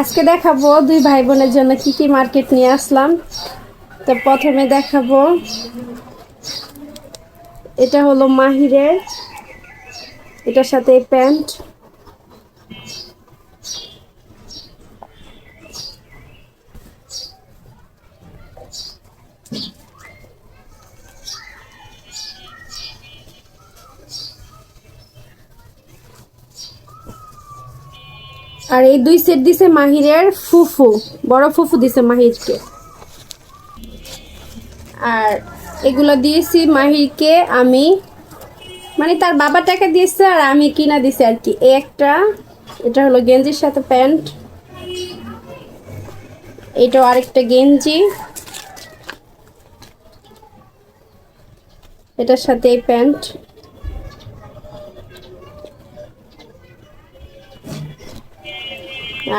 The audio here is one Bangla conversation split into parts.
আজকে দেখাবো দুই ভাই বোনের জন্য কি কি মার্কেট নিয়ে আসলাম। তো প্রথমে দেখাবো, এটা হলো মাহিরের, এটার সাথে প্যান্ট। আর এই দুই সেট দিছে মাহিরের ফুফু, বড় ফুফু দিছে মাহিরকে। আর এগুলো দিয়েছি মাহিরকে আমি, মানে তার বাবা টাকা দিয়েছে আর আমি কিনা দিছি আর কি। একটা, এটা হলো গেঞ্জির সাথে প্যান্ট, এটাও আরেকটা গেঞ্জি, এটার সাথে এই প্যান্ট।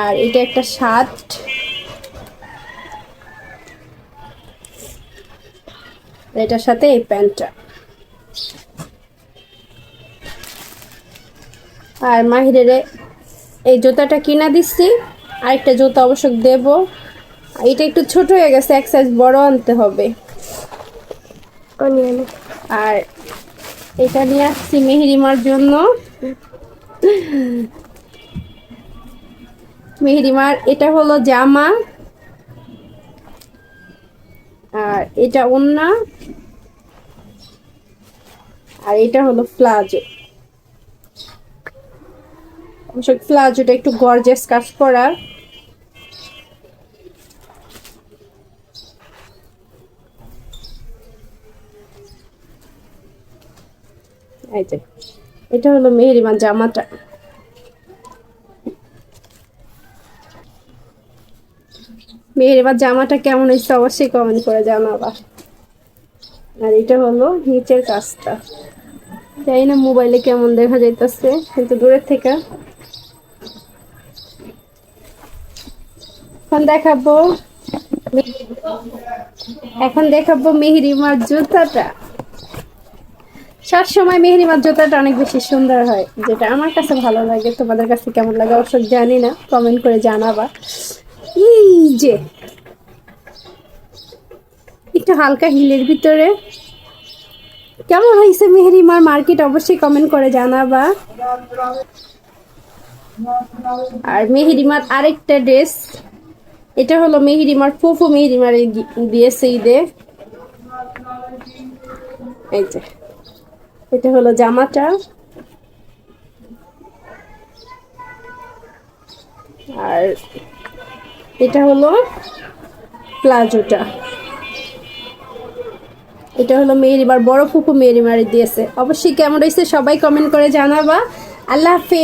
আর এটা একটা শার্ট, এটার সাথে এই প্যান্টটা। আর মাহিরের এই জুতাটা কিনা দিচ্ছি, আরেকটা জুতা অবশ্য দেব। এটা একটু ছোট হয়ে গেছে, এক সাইজ বড় আনতে হবে। আর এটা নিয়ে আসছি মেহেরিমার জন্য। মেহেরিমার এটা হলো জামা, আর এটা ওড়না, আর এটা হলো প্লাজো। অবশ্য প্লাজোটা একটু গর্জিয়াস কাজ করা। এই যে এটা হলো মেহেরিমার জামাটা। মেহেরিমার জামাটা কেমন হয়েছে অবশ্যই কমেন্ট করে জানাবা। আর এটা হলো নিচের কাজটা, জানি না মোবাইলে কেমন দেখা যাইতেছে, কিন্তু দূরের থেকে। এখন দেখাবো মেহেরিমার জুতাটা। সবসময় মেহেরিমার জুতাটা অনেক বেশি সুন্দর হয়, যেটা আমার কাছে ভালো লাগে। তোমাদের কাছে কেমন লাগে অবশ্য জানি না, কমেন্ট করে জানাবা। এই যে একটু হালকা হিলের ভিতরে কেমন হয়েছে মেহেরিমার মার্কেট অবশ্যই কমেন্ট করে জানাবা। আর মেহেরিমার আরেকটা ড্রেস, এটা হলো মেহেরিমার ফুফু মেহেরিমার দিয়েছে ঈদে। এই যে এটা হলো জামাটা, আর এটা হলো প্লাজোটা। এটা হলো মেহেরিমার বড় ফুফু মেহেরিমার দিয়েছে। অবশ্যই কেমন হয়েছে সবাই কমেন্ট করে জানাবা। আল্লাহ হাফেজ।